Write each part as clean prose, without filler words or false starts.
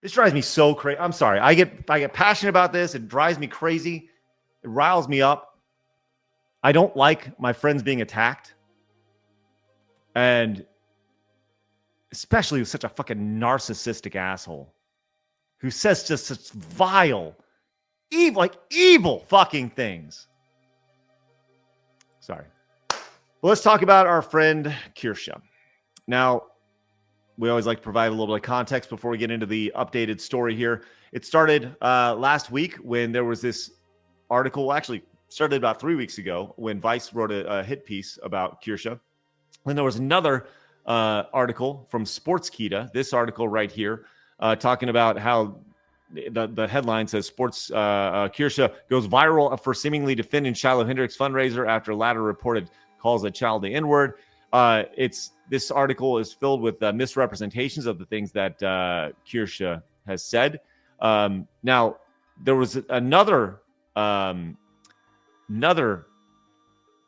This drives me so crazy. I'm sorry. I get passionate about this. It drives me crazy. It riles me up. I don't like my friends being attacked. And especially with such a fucking narcissistic asshole who says just such vile, evil fucking things. Sorry. Well, let's talk about our friend Kirsche. Now, we always like to provide a little bit of context before we get into the updated story here. It started last week when there was this article, actually started about 3 weeks ago when Vice wrote a hit piece about Kirsche. Then there was another article from Sportskita, this article right here, talking about how the headline says Kirsche goes viral for seemingly defending Shiloh Hendricks fundraiser after latter reported calls a child the N-word. This article is filled with misrepresentations of the things that Kirsche has said. Now, there was another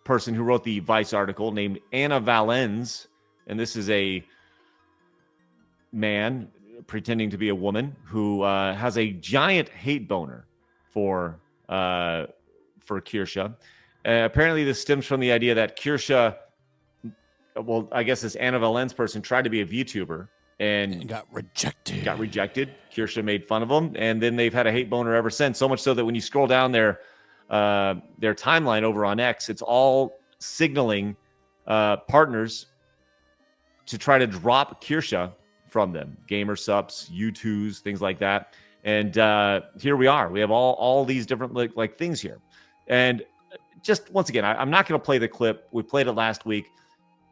person who wrote the Vice article named Anna Valens, and this is a man pretending to be a woman who has a giant hate boner for Kirsche. Apparently, this stems from the idea that Kirsche, well, I guess this Anna Valens person tried to be a VTuber and got rejected. Kirsche made fun of him, and then they've had a hate boner ever since. So much so that when you scroll down their timeline over on X, it's all signaling partners to try to drop Kirsche from them. Gamer Sups, U2s, things like that. And here we are. We have all these different like things here. And just once again, I'm not going to play the clip. We played it last week.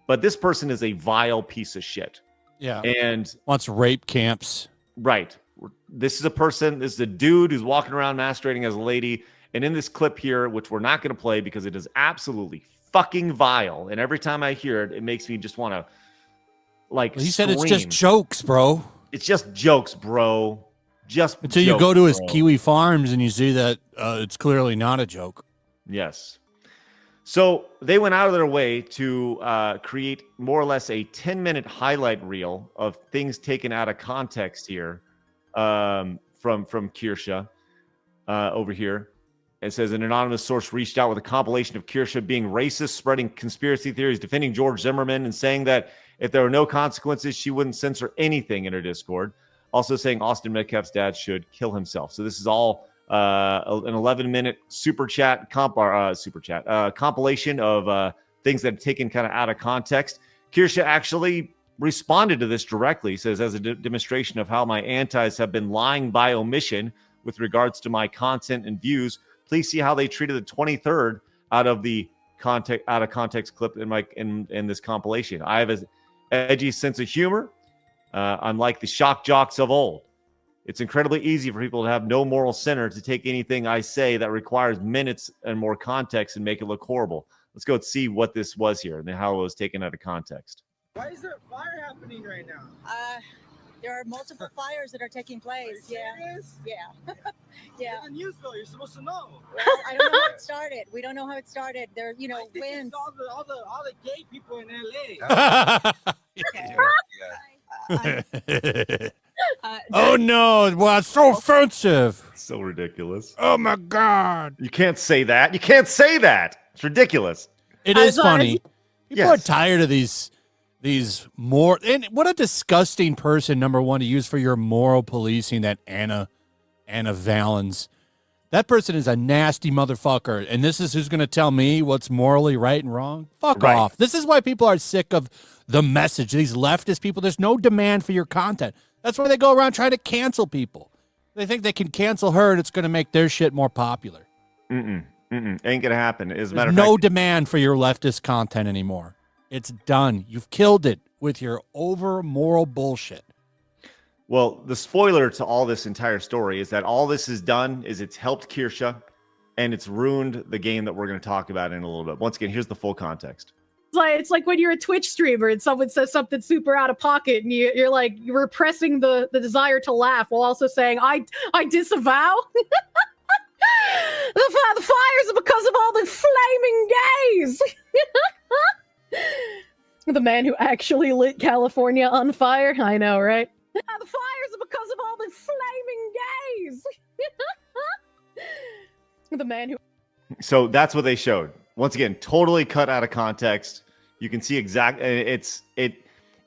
But this person is a vile piece of shit. Yeah. And wants rape camps. Right. This is a dude who's walking around masturbating as a lady. And in this clip here, which we're not going to play because it is absolutely fucking vile. And every time I hear it, it makes me just want to He said it's just jokes, bro. It's just jokes, bro. Just until you go to his Kiwi Farms and you see that it's clearly not a joke. Yes. So they went out of their way to create more or less a 10-minute highlight reel of things taken out of context here from Kirsche over here. It says an anonymous source reached out with a compilation of Kirsche being racist, spreading conspiracy theories, defending George Zimmerman, and saying that if there were no consequences, she wouldn't censor anything in her Discord. Also saying Austin Metcalf's dad should kill himself. So this is all an 11-minute compilation of things that are taken kind of out of context. Kirsche actually responded to this directly. He says, as a demonstration of how my antis have been lying by omission with regards to my content and views, please see how they treated the 23rd out of context clip in this compilation. I have an edgy sense of humor. I'm like the shock jocks of old. It's incredibly easy for people to have no moral center to take anything I say that requires minutes and more context and make it look horrible. Let's go see what this was here and how it was taken out of context. Why is there a fire happening right now? There are multiple fires that are taking place. Yeah. Yeah. You're the news though. You're supposed to know. Well, I don't know how it started. We don't know how it started. There, winds. All the gay people in LA. Oh no! Wow, it's so offensive. So ridiculous. Oh my god! You can't say that. You can't say that. It's ridiculous. It is funny. People are tired of these more. And what a disgusting person, number one, to use for your moral policing. That Anna Valens. That person is a nasty motherfucker. And this is who's going to tell me what's morally right and wrong? Fuck off. This is why people are sick of the message. These leftist people, there's no demand for your content. That's why they go around trying to cancel people. They think they can cancel her and it's going to make their shit more popular. Ain't going to happen. As a matter There's no demand for your leftist content anymore. It's done. You've killed it with your over moral bullshit. Well, the spoiler to all this entire story is that all this has done is it's helped Kirsche and it's ruined the game that we're going to talk about in a little bit. Once again, here's the full context. It's like when you're a Twitch streamer and someone says something super out of pocket and you're like, you're repressing the desire to laugh while also saying, I disavow. The fires are because of all the flaming gays. The man who actually lit California on fire. I know, right? The fires are because of all the flaming gays. The man who. So that's what they showed. Once again, totally cut out of context. You can see exactly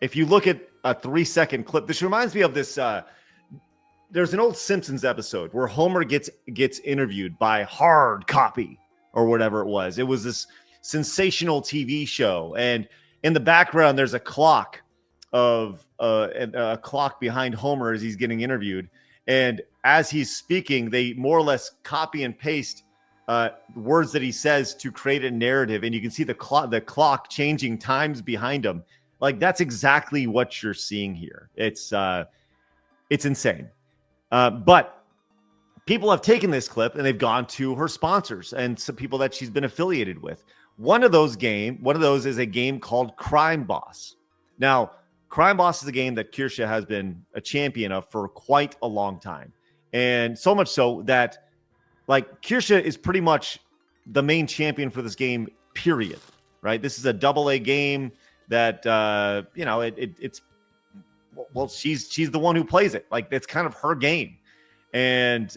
if you look at a 3-second clip, this reminds me of this. There's an old Simpsons episode where Homer gets interviewed by Hard Copy or whatever it was. It was this sensational TV show, and in the background there's a clock of a clock behind Homer as he's getting interviewed, and as he's speaking, they more or less copy and paste words that he says to create a narrative, and you can see the clock changing times behind him. Like, that's exactly what you're seeing here. It's insane. But people have taken this clip and they've gone to her sponsors and some people that she's been affiliated with. One of those is a game called Crime Boss. Now, Crime Boss is a game that Kirsche has been a champion of for quite a long time. And so much so that, like, Kirsche is pretty much the main champion for this game, period. Right? This is a AA game that, it's, well, she's the one who plays it. Like, it's kind of her game. And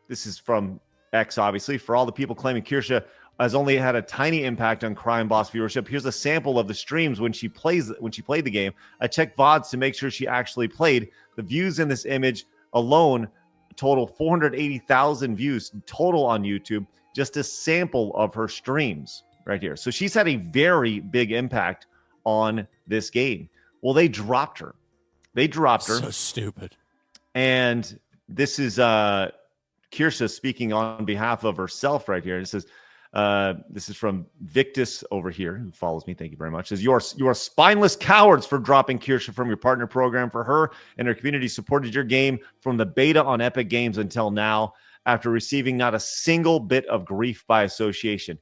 this is from X, obviously. For all the people claiming Kirsche has only had a tiny impact on Crime Boss viewership, here's a sample of the streams when she played the game. I checked VODs to make sure she actually played. The views in this image alone total 480,000 views total on YouTube. Just a sample of her streams right here. So she's had a very big impact on this game. Well, they dropped her. So stupid. And this is Kirsche speaking on behalf of herself right here. It says, this is from Victus over here, who follows me. Thank you very much. It says, you are spineless cowards for dropping Kirsche from your partner program. For her and her community supported your game from the beta on Epic Games until now, after receiving not a single bit of grief by association.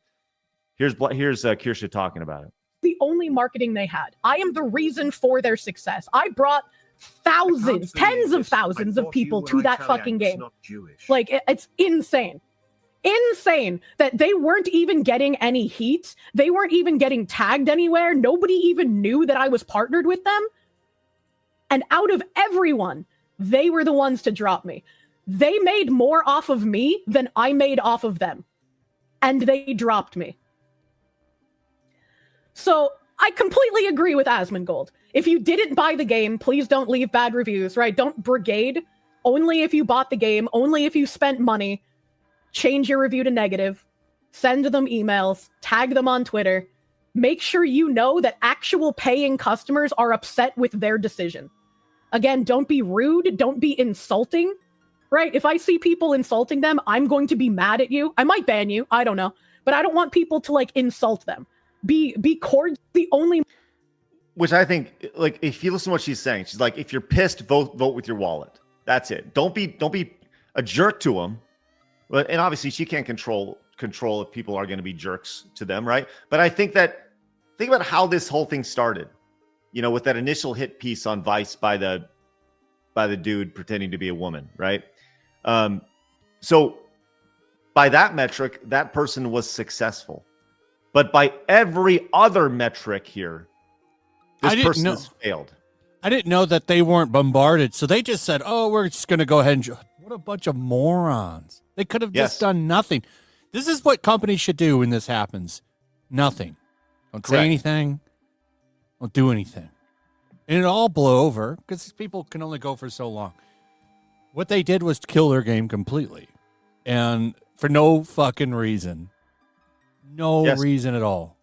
Here's Kirsche talking about it. The only marketing they had. I am the reason for their success. I brought thousands, tens of thousands of people to that fucking game. Like, it's insane. Insane that they weren't even getting any heat. They weren't even getting tagged anywhere. Nobody even knew that I was partnered with them. And out of everyone, they were the ones to drop me. They made more off of me than I made off of them. And they dropped me. So I completely agree with Asmongold. If you didn't buy the game, please don't leave bad reviews, right? Don't brigade. Only if you bought the game, only if you spent money. Change your review to negative. Send them emails. Tag them on Twitter. Make sure you know that actual paying customers are upset with their decision. Again, don't be rude. Don't be insulting, right? If I see people insulting them, I'm going to be mad at you. I might ban you. I don't know. But I don't want people to, like, insult them. Be cordial. The only, which I think, like, if you listen to what she's saying, she's like, if you're pissed, vote with your wallet. That's it. Don't be a jerk to them. But, and obviously she can't control if people are going to be jerks to them, right? But I think about how this whole thing started. You know, with that initial hit piece on Vice by the dude pretending to be a woman, right? So by that metric, that person was successful. But by every other metric here, this person has failed. I didn't know that they weren't bombarded. So they just said, oh, we're just going to go ahead and... What a bunch of morons. They could have just done nothing. This is what companies should do when this happens. Nothing. Don't say anything. Don't do anything. And it'll all blow over because people can only go for so long. What they did was kill their game completely. And for no fucking reason. No reason at all.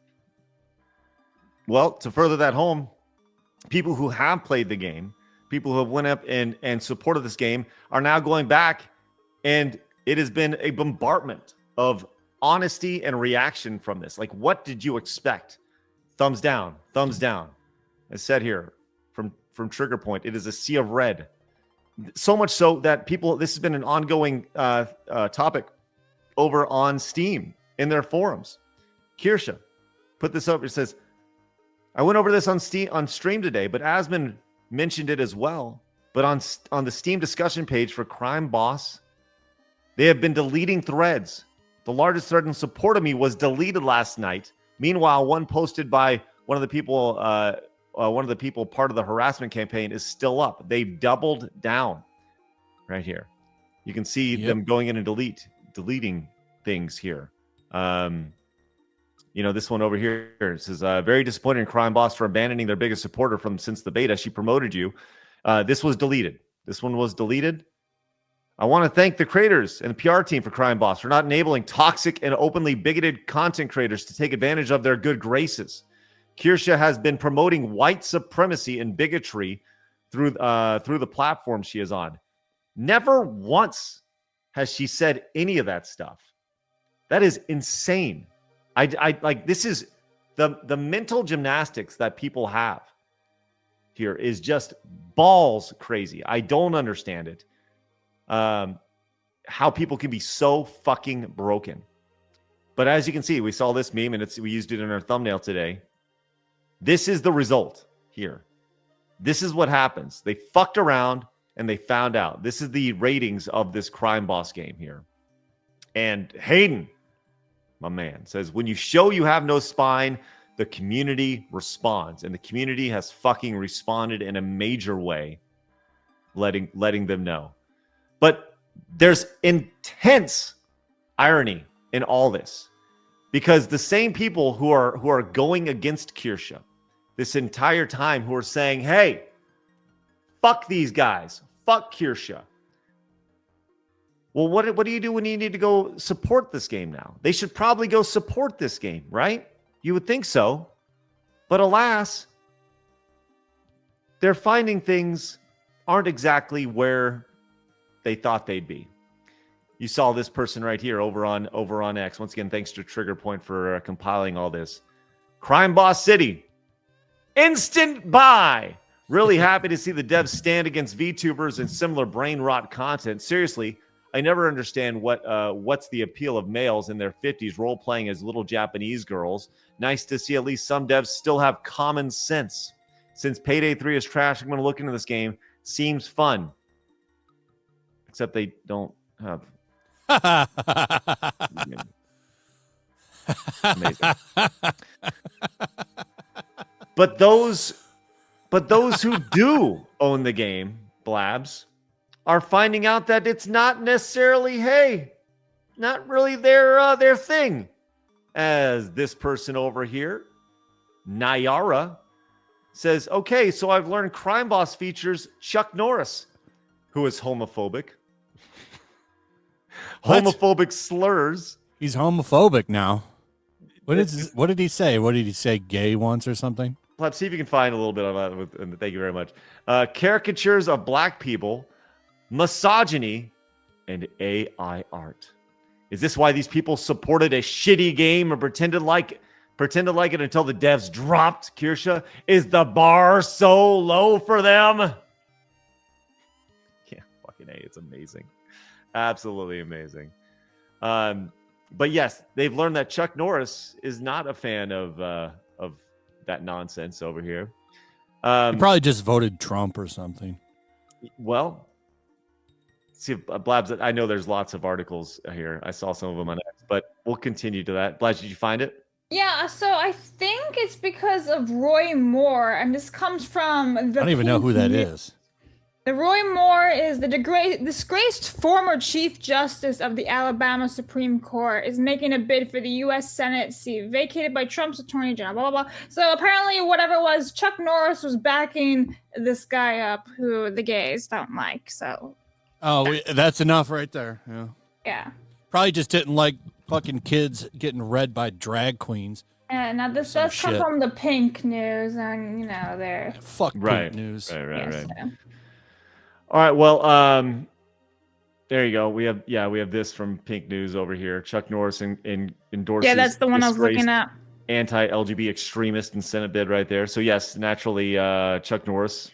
Well, to further that home, people who have played the game, people who have went up and supported this game are now going back, and it has been a bombardment of honesty and reaction from this. Like, what did you expect? Thumbs down, thumbs down. As said here from Trigger Point, it is a sea of red. So much so that this has been an ongoing topic over on Steam in their forums. Kirsche put this up. It says, I went over this on stream today, but Asmon mentioned it as well. But on the Steam discussion page for Crime Boss, they have been deleting threads. The largest thread in support of me was deleted last night. Meanwhile, one posted by one of the people one of the people part of the harassment campaign is still up. They've doubled down right here. You can see them going in and deleting things here. This one over here says, very disappointed in Crime Boss for abandoning their biggest supporter since the beta. She promoted you. This was deleted. This one was deleted. I want to thank the creators and the PR team for Crime Boss for not enabling toxic and openly bigoted content creators to take advantage of their good graces. Kirsche has been promoting white supremacy and bigotry through the platform she is on. Never once has she said any of that stuff. That is insane. I like, this is the mental gymnastics that people have here is just balls crazy. I don't understand it. How people can be so fucking broken. But as you can see, we saw this meme and we used it in our thumbnail today. This is the result here. This is what happens. They fucked around and they found out. This is the ratings of this Crime Boss game here. And Hayden, my man, says, when you show you have no spine, the community responds. And the community has fucking responded in a major way, letting them know. But there's intense irony in all this, because the same people who are going against Kirsche this entire time, who are saying, hey, fuck these guys, fuck Kirsche. Well, what do you do when you need to go support this game now? They should probably go support this game, right? You would think so. But alas, they're finding things aren't exactly where they thought they'd be. You saw this person right here over on X. Once again, thanks to Trigger Point for compiling all this. Crime Boss City. Instant buy. Really happy to see the devs stand against VTubers and similar brain rot content. Seriously, I never understand what's the appeal of males in their 50s role-playing as little Japanese girls. Nice to see at least some devs still have common sense. Since Payday 3 is trash, I'm going to look into this game. Seems fun. Except they don't have... Amazing. But those who do own the game, Blabs, are finding out that it's not necessarily, hey, not really their thing. As this person over here, Nayara, says, okay, so I've learned Crime Boss features Chuck Norris, who is homophobic. Homophobic slurs. He's homophobic now. What did he say? What did he say? Gay once or something? Let's see if you can find a little bit of that. Thank you very much. Caricatures of black people, misogyny, and AI art. Is this why these people supported a shitty game or pretended like it until the devs dropped Kirsche? Is the bar so low for them? Yeah, fucking A. It's amazing. Absolutely amazing. But yes, they've learned that Chuck Norris is not a fan of that nonsense over here. He probably just voted Trump or something. Well, see, Blabs, I know there's lots of articles here. I saw some of them on X, but we'll continue to that. Blabs, did you find it? Yeah, so I think it's because of Roy Moore, and this comes from the... I don't even know who that is. The Roy Moore is the disgraced former Chief Justice of the Alabama Supreme Court, is making a bid for the U.S. Senate seat vacated by Trump's Attorney General, blah, blah, blah. So apparently, whatever it was, Chuck Norris was backing this guy up who the gays don't like, so... Oh, that's enough right there. Yeah. Yeah. Probably just didn't like fucking kids getting read by drag queens. Yeah, now this does come from the Pink News, and, they're... Fuck Pink News. Right. So. All right, well, there you go. We have this from Pink News over here. Chuck Norris endorses. Yeah, that's the one I was looking at. Anti-LGBT extremist in Senate bid right there. So yes, naturally, Chuck Norris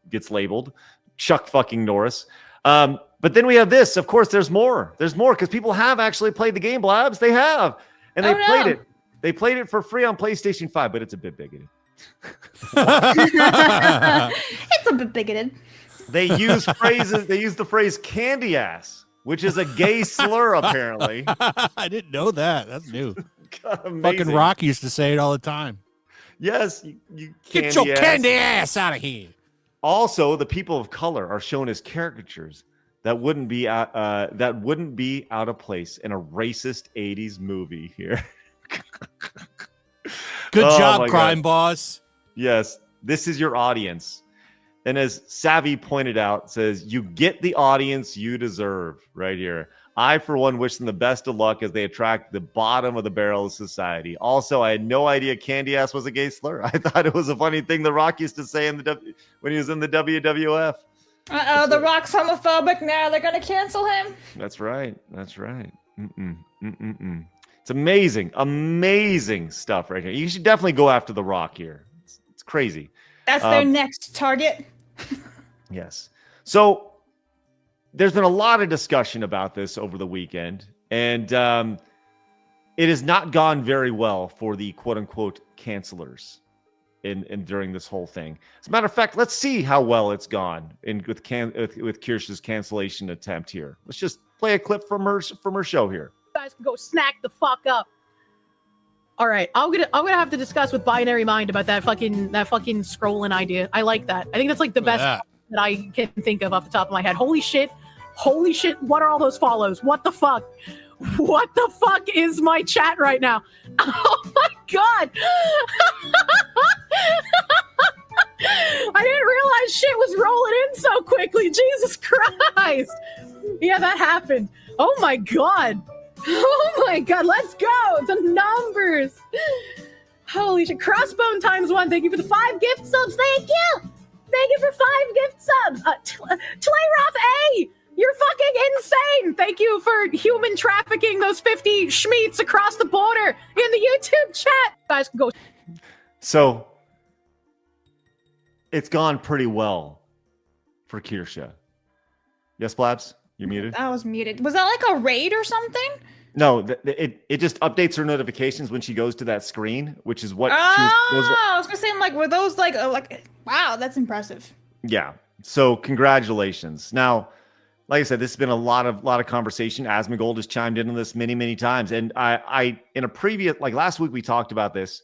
gets labeled Chuck fucking Norris. But then we have this. Of course, there's more. There's more because people have actually played the game, Blabs. They have, and played it. They played it for free on PlayStation 5, but it's a bit bigoted. It's a bit bigoted. They use phrases. They use the phrase "candy ass," which is a gay slur, apparently. I didn't know that. That's new. God, fucking Rock used to say it all the time. Yes, you Get your candy ass. candy ass out of here. Also, the people of color are shown as caricatures that wouldn't be out of place in a racist 80s movie here. Good Oh job, my crime God. boss. Yes, this is your audience. And as Savvy pointed out, says, you get the audience you deserve right here. I, for one, wish them the best of luck as they attract the bottom of the barrel of society. Also, I had no idea candy ass was a gay slur. I thought it was a funny thing The Rock used to say when he was in the WWF. The Rock's homophobic now. They're going to cancel him. That's right. That's right. It's amazing stuff right here. You should definitely go after The Rock here. It's crazy. That's their next target. Yes. So there's been a lot of discussion about this over the weekend, and it has not gone very well for the quote-unquote cancelers in during this whole thing. As a matter of fact, let's see how well it's gone with Kirsche's cancellation attempt here. Let's just play a clip from her show here. You guys can go snack the fuck up. All right, I'm gonna have to discuss with Binary Mind about that fucking scrolling idea. I like that. I think that's like the best that I can think of off the top of my head. Holy shit! What are all those follows? What the fuck? What the fuck is my chat right now? Oh my god! I didn't realize shit was rolling in so quickly. Jesus Christ! Yeah, that happened. Oh my god! Oh my god, let's go! The numbers! Holy shit. Crossbone ×1, thank you for the 5 gift subs. Thank you! Thank you for 5 gift subs. Tlayroth A! You're fucking insane! Thank you for human trafficking those 50 schmeats across the border in the YouTube chat. You guys can go. So it's gone pretty well for Kirsche. Yes, Blabs? You're muted? I was muted. Was that like a raid or something? No, it just updates her notifications when she goes to that screen, which is what I was gonna say, I'm like, were those like wow, that's impressive. Yeah. So congratulations. Now, like I said, this has been a lot of conversation. Asmongold has chimed in on this many times, and I in a previous, like last week we talked about this.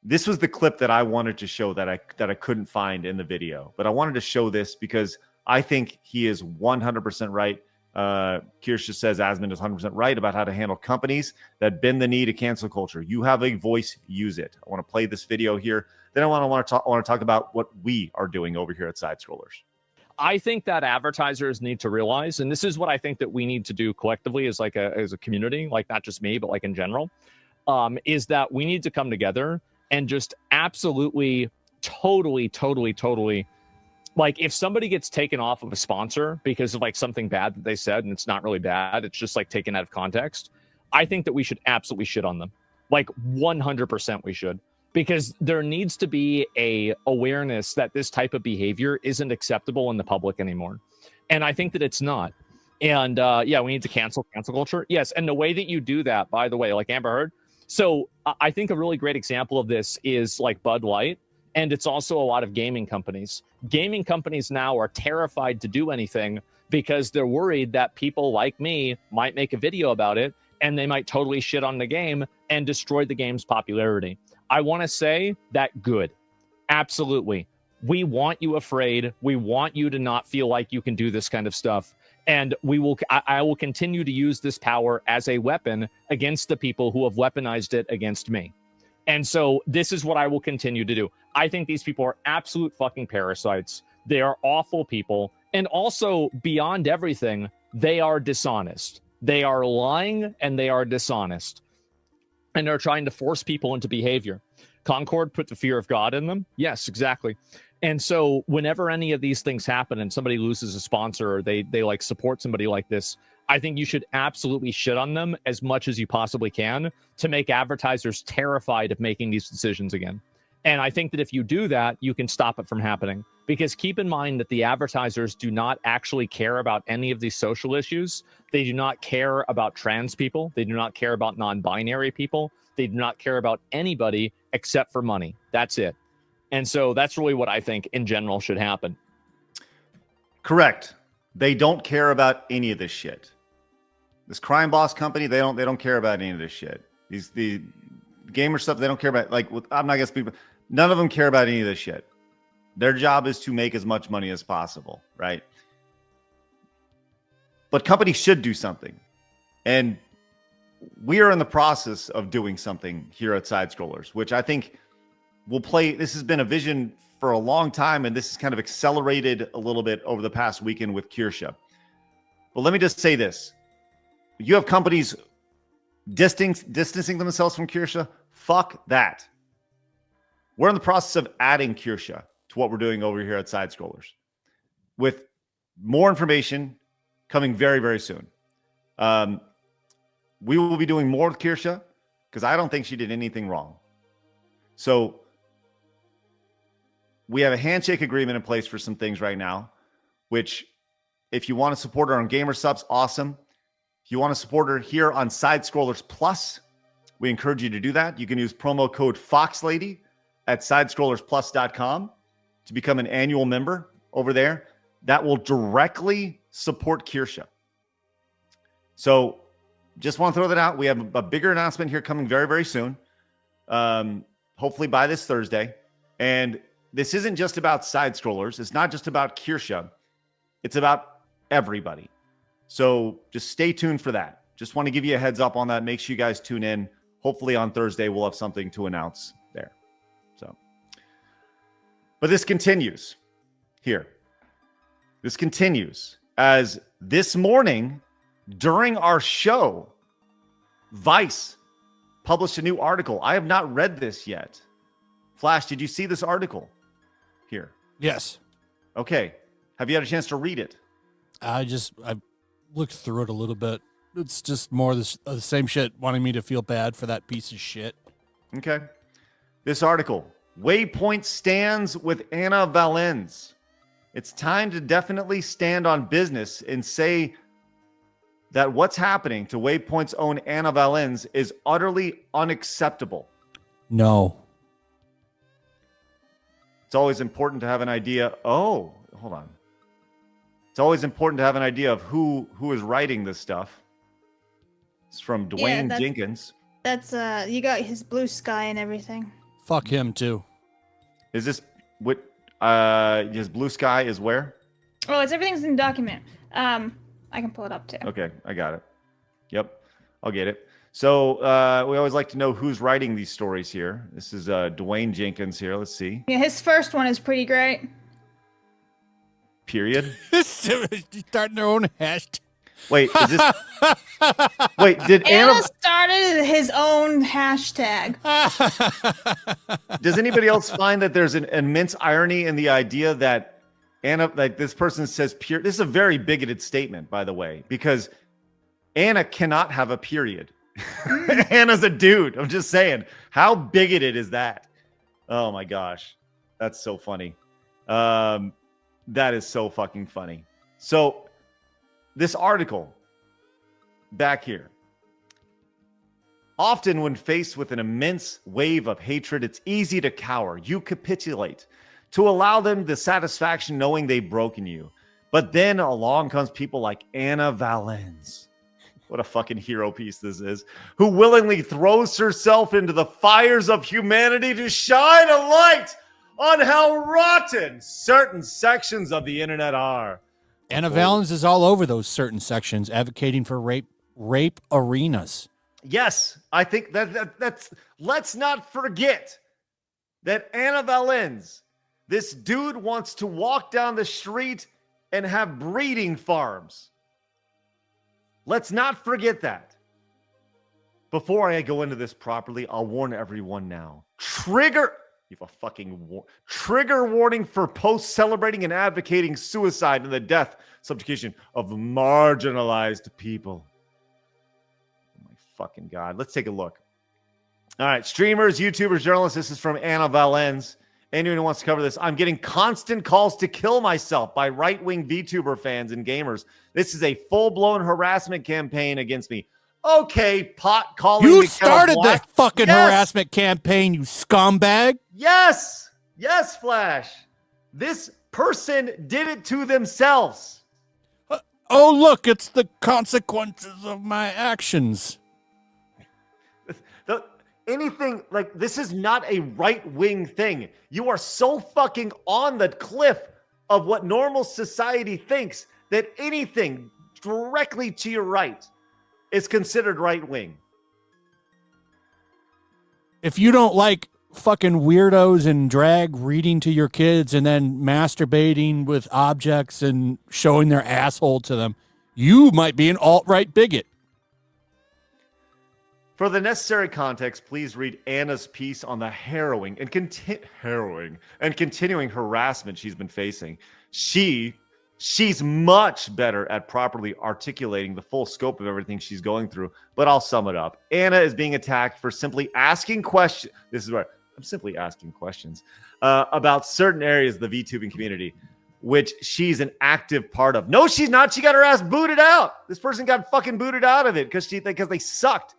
This was the clip that I wanted to show that I couldn't find in the video, but I wanted to show this because I think he is 100% right. Kirsche says Asmund is 100% right about how to handle companies that bend the knee to cancel culture. You have a voice, use it. I want to play this video here. Then I want to talk about what we are doing over here at Side Scrollers. I think that advertisers need to realize, and this is what I think that we need to do collectively as a community, like not just me, but like in general, is that we need to come together and just absolutely, totally, like if somebody gets taken off of a sponsor because of like something bad that they said, and it's not really bad, it's just like taken out of context, I think that we should absolutely shit on them. Like 100% we should. Because there needs to be a awareness that this type of behavior isn't acceptable in the public anymore. And I think that it's not. And yeah, we need to cancel culture. Yes, and the way that you do that, by the way, like Amber Heard. So I think a really great example of this is like Bud Light. And it's also a lot of gaming companies. Gaming companies now are terrified to do anything because they're worried that people like me might make a video about it and they might totally shit on the game and destroy the game's popularity. I want to say that good. Absolutely. We want you afraid. We want you to not feel like you can do this kind of stuff. And I will continue to use this power as a weapon against the people who have weaponized it against me. And so this is what I will continue to do. I think these people are absolute fucking parasites. They are awful people. And also, beyond everything, they are dishonest. They are lying and they are dishonest. And they're trying to force people into behavior. Concord put the fear of God in them. Yes, exactly. And so whenever any of these things happen and somebody loses a sponsor or they like support somebody like this, I think you should absolutely shit on them as much as you possibly can to make advertisers terrified of making these decisions again. And I think that if you do that, you can stop it from happening. Because keep in mind that the advertisers do not actually care about any of these social issues. They do not care about trans people. They do not care about non-binary people. They do not care about anybody except for money. That's it. And so that's really what I think in general should happen. Correct. They don't care about any of this shit. This crime boss company, they don't care about any of this shit. These gamer stuff. They don't care about I'm not gonna speak, but none of them care about any of this shit. Their job is to make as much money as possible, right? But companies should do something, and we are in the process of doing something here at Side Scrollers, which I think will play. This has been a vision for a long time, and this is kind of accelerated a little bit over the past weekend with Kirsche. But let me just say this: you have companies distancing themselves from Kirsche. Fuck that. We're in the process of adding Kirsche to what we're doing over here at Side Scrollers, with more information coming very, very soon. We will be doing more with Kirsche because I don't think she did anything wrong. So we have a handshake agreement in place for some things right now, which if you want to support her on Gamer Subs, awesome. If you want to support her here on Side Scrollers Plus, we encourage you to do that. You can use promo code FOXLADY at sidescrollersplus.com to become an annual member over there. That will directly support Kirsche. So just want to throw that out. We have a bigger announcement here coming very, very soon. Hopefully by this Thursday. And this isn't just about Side Scrollers. It's not just about Kirsche. It's about everybody. So just stay tuned for that. Just want to give you a heads up on that. Make sure you guys tune in. Hopefully on Thursday, we'll have something to announce there. So, but this continues here. This continues as this morning during our show, Vice published a new article. I have not read this yet. Flash, did you see this article here? Yes. Okay. Have you had a chance to read it? I looked through it a little bit. It's just more the same shit, wanting me to feel bad for that piece of shit. Okay. This article, Waypoint stands with Anna Valens. It's time to definitely stand on business and say that what's happening to Waypoint's own Anna Valens is utterly unacceptable. No. It's always important to have an idea. Oh, hold on. It's always important to have an idea of who is writing this stuff. It's from Dwayne Jenkins. That's you got his blue sky and everything. Fuck him too. Is this what his blue sky is where? Oh, everything's in the document. I can pull it up too. Okay, I got it. Yep, I'll get it. So we always like to know who's writing these stories here. This is Dwayne Jenkins here. Let's see. Yeah, his first one is pretty great. Period. Starting their own hashtag. Wait, is this? Wait, did Anna started his own hashtag? Does anybody else find that there's an immense irony in the idea that Anna, like this person says, pure? This is a very bigoted statement, by the way, because Anna cannot have a period. Anna's a dude. I'm just saying, how bigoted is that? Oh my gosh, that's so funny. That is so fucking funny. So this article back here. Often when faced with an immense wave of hatred, it's easy to cower. You capitulate to allow them the satisfaction knowing they've broken you. But then along comes people like Anna Valens. What a fucking hero piece this is. Who willingly throws herself into the fires of humanity to shine a light on how rotten certain sections of the internet are. Anna Valens is all over those certain sections, advocating for rape arenas. Yes, I think that's. Let's not forget that Anna Valens, this dude wants to walk down the street and have breeding farms. Let's not forget that. Before I go into this properly, I'll warn everyone now. You have a fucking trigger warning for posts celebrating and advocating suicide and the death, subjugation of marginalized people. Oh my fucking God. Let's take a look. All right. Streamers, YouTubers, journalists. This is from Anna Valens. Anyone who wants to cover this. I'm getting constant calls to kill myself by right-wing VTuber fans and gamers. This is a full-blown harassment campaign against me. Okay, pot calling. You started the fucking harassment campaign, you scumbag. Yes. Yes, Flash. This person did it to themselves. Oh, look, it's the consequences of my actions. anything like this is not a right-wing thing. You are so fucking on the cliff of what normal society thinks that anything directly to your right is considered right-wing. If you don't like fucking weirdos and drag reading to your kids and then masturbating with objects and showing their asshole to them, you might be an alt-right bigot. For the necessary context, please read Anna's piece on the harrowing and continuing harassment she's been facing. She's much better at properly articulating the full scope of everything she's going through, but I'll sum it up. Anna is being attacked for simply asking questions. This is where I'm simply asking questions about certain areas of the VTubing community, which she's an active part of. No, she's not. She got her ass booted out. This person got fucking booted out of it because they sucked.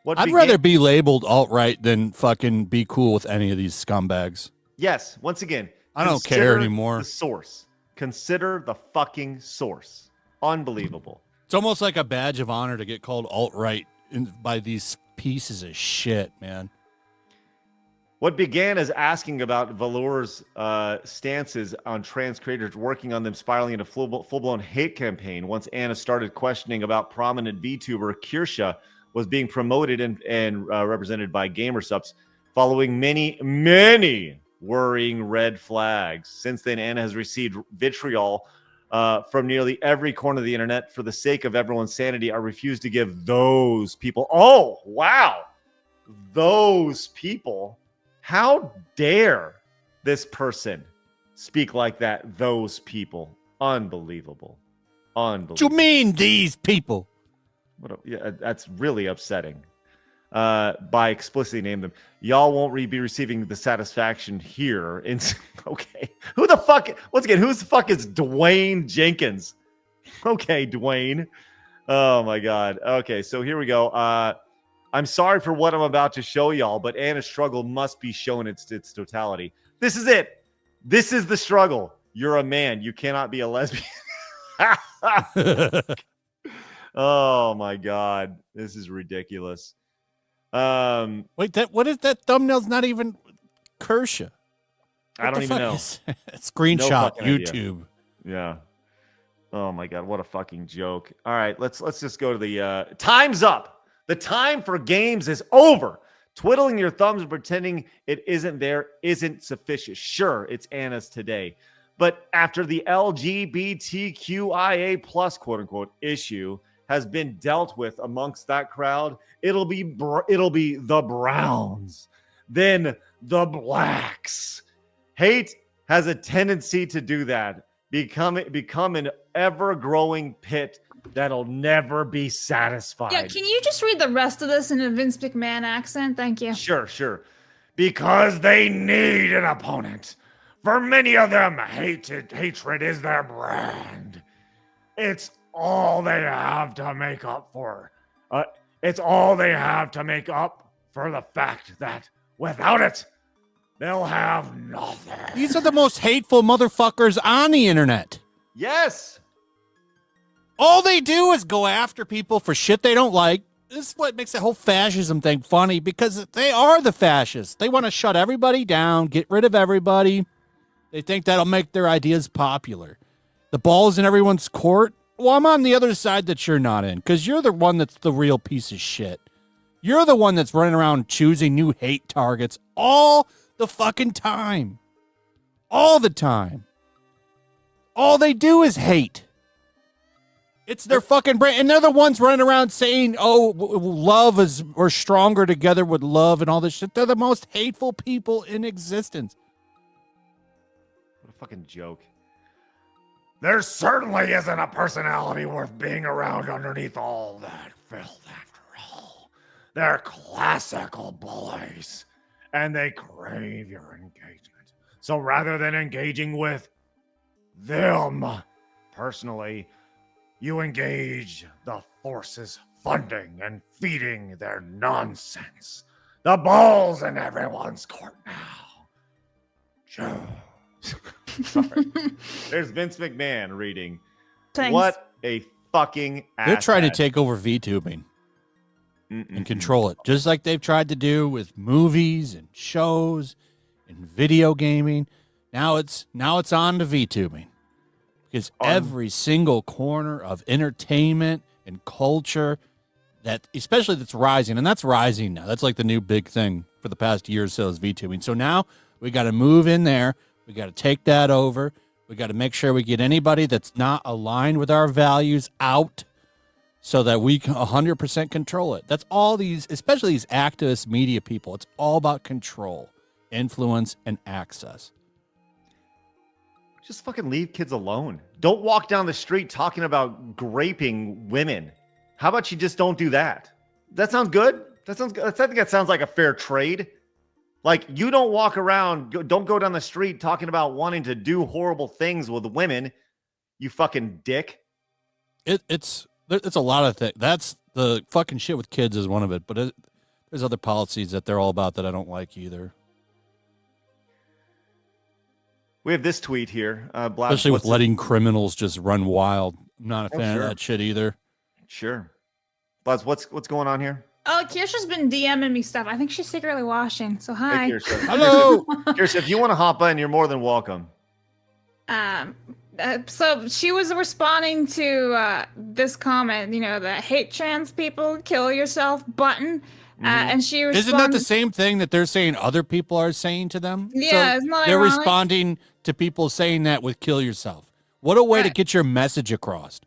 I'd rather be labeled alt-right than fucking be cool with any of these scumbags. Yes, once again, I don't care anymore. The source. Consider the fucking source. Unbelievable. It's almost like a badge of honor to get called alt-right by these pieces of shit, man. What began as asking about Valor's stances on trans creators, working on them spiraling into full-blown hate campaign. Once Anna started questioning about prominent VTuber Kirsche was being promoted and represented by GamerSupps, following many worrying red flags. Since then, Anna has received vitriol from nearly every corner of the internet. For the sake of everyone's sanity, I refuse to give those people. Oh, wow. Those people. How dare this person speak like that? Those people. Unbelievable. What you mean, these people? Yeah, that's really upsetting. By explicitly name them, y'all won't be receiving the satisfaction here. Okay, who the fuck? Once again, who the fuck is Dwayne Jenkins? Okay, Dwayne. Oh my God. Okay, so here we go. I'm sorry for what I'm about to show y'all, but Anna's struggle must be shown its totality. This is it. This is the struggle. You're a man. You cannot be a lesbian. Oh my God, this is ridiculous. Wait, what is that thumbnail's not even Kirsche? I don't even know. Screenshot No YouTube. Idea. Yeah. Oh my God, what a fucking joke. All right, let's just go to the time's up. The time for games is over. Twiddling your thumbs and pretending it isn't there isn't sufficient. Sure, it's Anna's today. But after the LGBTQIA plus quote unquote issue has been dealt with amongst that crowd, it'll be the Browns, then the Blacks. Hate has a tendency to do that, become an ever-growing pit that'll never be satisfied. Yeah, can you just read the rest of this in a Vince McMahon accent? Thank you. Sure. Because they need an opponent. For many of them, hatred is their brand. It's all they have to make up for. It's all they have to make up for the fact that without it, they'll have nothing. These are the most hateful motherfuckers on the internet. Yes. All they do is go after people for shit they don't like. This is what makes the whole fascism thing funny, because they are the fascists. They want to shut everybody down, get rid of everybody. They think that'll make their ideas popular. The ball's in everyone's court. Well, I'm on the other side that you're not in, because you're the one that's the real piece of shit. You're the one that's running around choosing new hate targets all the fucking time. All the time. All they do is hate. It's their fucking brain. And they're the ones running around saying, oh, love is, we're stronger together with love and all this shit. They're the most hateful people in existence. What a fucking joke. There certainly isn't a personality worth being around underneath all that filth after all. They're classical bullies, and they crave your engagement. So rather than engaging with them personally, you engage the forces funding and feeding their nonsense. The ball's in everyone's court now. Joe. Sorry. There's Vince McMahon reading. Thanks. What a fucking ass. They're trying to take over VTubing. and control it, just like they've tried to do with movies and shows and video gaming. Now it's on to VTubing, because every single corner of entertainment and culture that, especially that's rising, and that's rising now. That's like the new big thing for the past year or so is VTubing. So now we got to move in there. We got to take that over. We got to make sure we get anybody that's not aligned with our values out, so that we can 100% control it. That's all these, especially these activist media people. It's all about control, influence, and access. Just fucking leave kids alone. Don't walk down the street talking about raping women. How about you just don't do that? That sounds good? That sounds good. I think that sounds like a fair trade. Like, you don't walk around, don't go down the street talking about wanting to do horrible things with women, you fucking dick. It's a lot of things. That's the fucking shit with kids is one of it, but there's other policies that they're all about that I don't like either. We have this tweet here. Blab, especially with letting criminals just run wild. I'm not a fan of that shit either. Sure. Blaz, what's going on here? Oh, Kirsche's been DMing me stuff. I think she's secretly washing. So hi. Hey, Kirsche. Hello. Kirsche, if you want to hop in, you're more than welcome. So she was responding to this comment, the hate trans people, kill yourself button. And she responded. Isn't that the same thing that they're saying other people are saying to them? Yeah, so isn't that they're ironic? responding to people saying that with kill yourself. What a way to get your message across.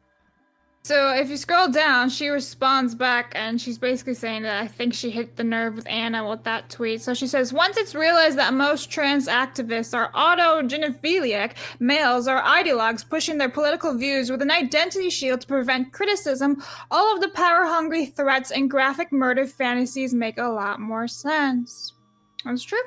So if you scroll down, she responds back, and she's basically saying that I think she hit the nerve with Anna with that tweet. So she says, once it's realized that most trans activists are autogenephiliac males or ideologues pushing their political views with an identity shield to prevent criticism, all of the power-hungry threats and graphic murder fantasies make a lot more sense. That's true.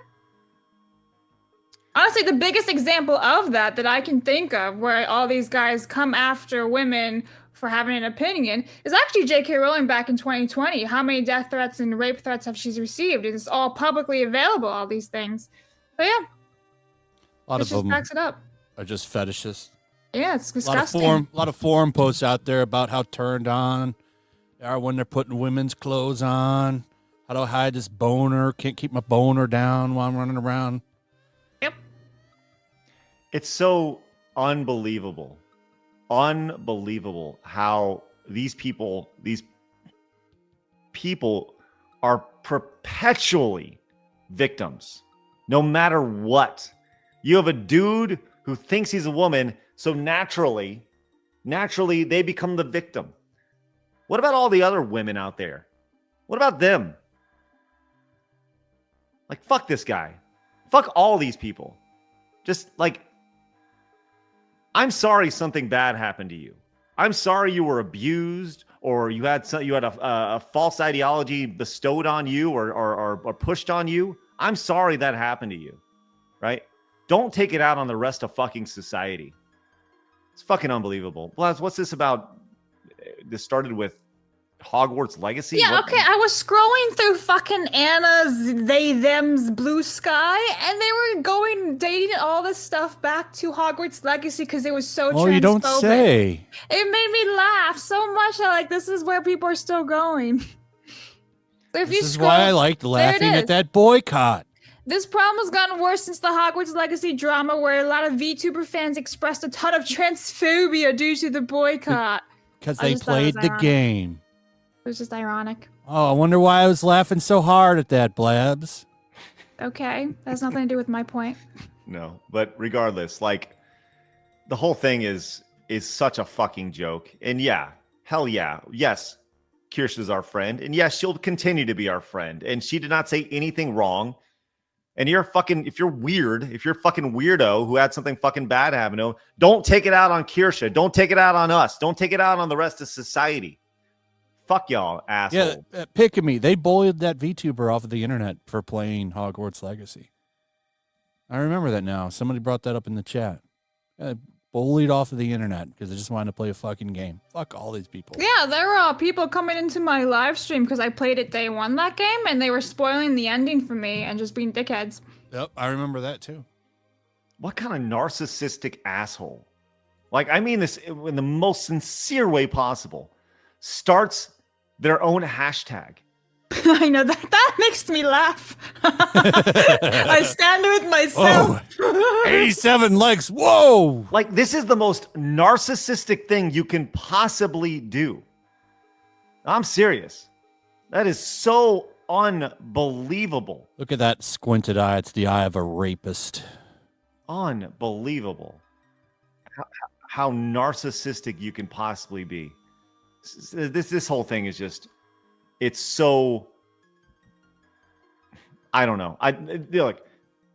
Honestly, the biggest example of that I can think of, where all these guys come after women for having an opinion, is actually J.K. Rowling back in 2020. How many death threats and rape threats have she received? It's all publicly available, all these things. But yeah, A lot of them backs it up. Are just fetishists. Yeah, it's disgusting. A lot of forum posts out there about how turned on they are when they're putting women's clothes on. How do I hide this boner? Can't keep my boner down while I'm running around. Yep. It's so unbelievable how these people are perpetually victims, no matter what. You have a dude who thinks he's a woman, so naturally they become the victim. What about all the other women out there? What about them? Like, fuck this guy. Fuck all these people. Just like, I'm sorry something bad happened to you. I'm sorry you were abused, or you had a false ideology bestowed on you or pushed on you. I'm sorry that happened to you, right? Don't take it out on the rest of fucking society. It's fucking unbelievable. Blaz, what's this about? This started with Hogwarts Legacy? Yeah, okay. I was scrolling through fucking Anna's them's Blue Sky, and they were dating all this stuff back to Hogwarts Legacy because it was so transphobic. You don't say. It made me laugh so much. This is where people are still going. So this is why I liked laughing at that boycott. This problem has gotten worse since the Hogwarts Legacy drama, where a lot of VTuber fans expressed a ton of transphobia due to the boycott. Because they played the game. It was just ironic. Oh, I wonder why I was laughing so hard at that, Blabs. Okay, that has nothing to do with my point. No, but regardless, like, the whole thing is such a fucking joke. And yeah, hell yeah. Yes, Kirsche is our friend. And yes, she'll continue to be our friend. And she did not say anything wrong. And if you're a fucking weirdo who had something fucking bad happen to him, don't take it out on Kirsche. Don't take it out on us. Don't take it out on the rest of society. Fuck y'all, asshole. Yeah, pick me. They bullied that VTuber off of the internet for playing Hogwarts Legacy. I remember that now. Somebody brought that up in the chat. Bullied off of the internet because they just wanted to play a fucking game. Fuck all these people. Yeah, there were people coming into my live stream because I played it day one that game, and they were spoiling the ending for me and just being dickheads. Yep, I remember that too. What kind of narcissistic asshole? Like, I mean this in the most sincere way possible. Starts their own hashtag I know that makes me laugh. I stand with myself. Oh, 87 likes. Whoa. Like, this is the most narcissistic thing you can possibly do. I'm serious. That is so unbelievable. Look at that squinted eye. It's the eye of a rapist. Unbelievable. How narcissistic you can possibly be. This whole thing is just, it's so, I don't know. Look,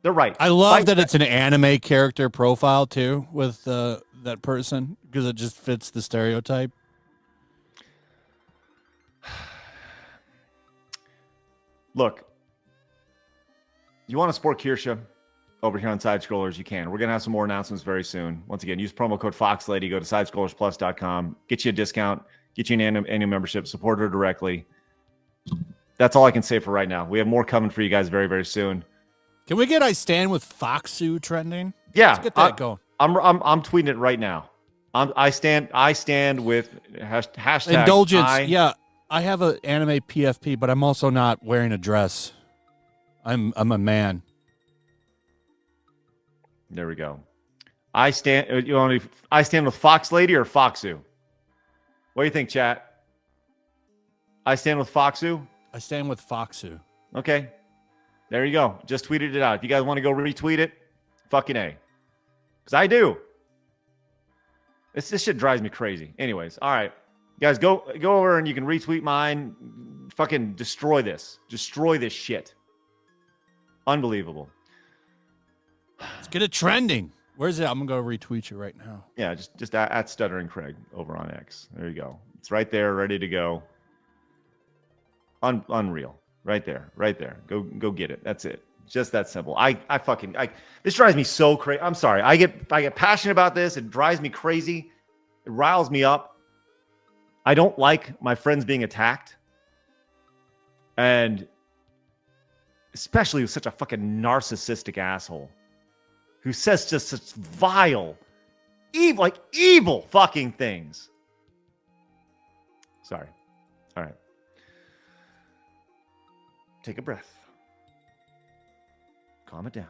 they're right. I love that it's an anime character profile too with that person because it just fits the stereotype. Look, you want to support Kirsche over here on Side Scrollers, you can. We're going to have some more announcements very soon. Once again, use promo code FOXLADY. Go to sidescrollersplus.com. Get you a discount. Get you an annual membership. Support her directly. That's all I can say for right now. We have more coming for you guys very, very soon. Can we get I Stand with Foxu trending? Yeah. Let's get that going. I'm tweeting it right now. I stand with hashtag indulgence. Yeah. I have an anime PFP, but I'm also not wearing a dress. I'm a man. There we go. I stand with Fox Lady or Foxu? What do you think, chat? I stand with Foxu? I stand with Foxu. Okay. There you go. Just tweeted it out. If you guys want to go retweet it, fucking A. Because I do. This shit drives me crazy. Anyways, all right. Guys, go over and you can retweet mine. Fucking destroy this. Destroy this shit. Unbelievable. Let's get it trending. Where's it? I'm going to go retweet you right now. Yeah, just at Stuttering Craig over on X. There you go. It's right there, ready to go. Unreal. Right there. Go get it. That's it. Just that simple. This drives me so crazy. I'm sorry. I get passionate about this. It drives me crazy. It riles me up. I don't like my friends being attacked. And especially with such a fucking narcissistic asshole who says just such vile, evil fucking things. Sorry. All right. Take a breath. Calm it down.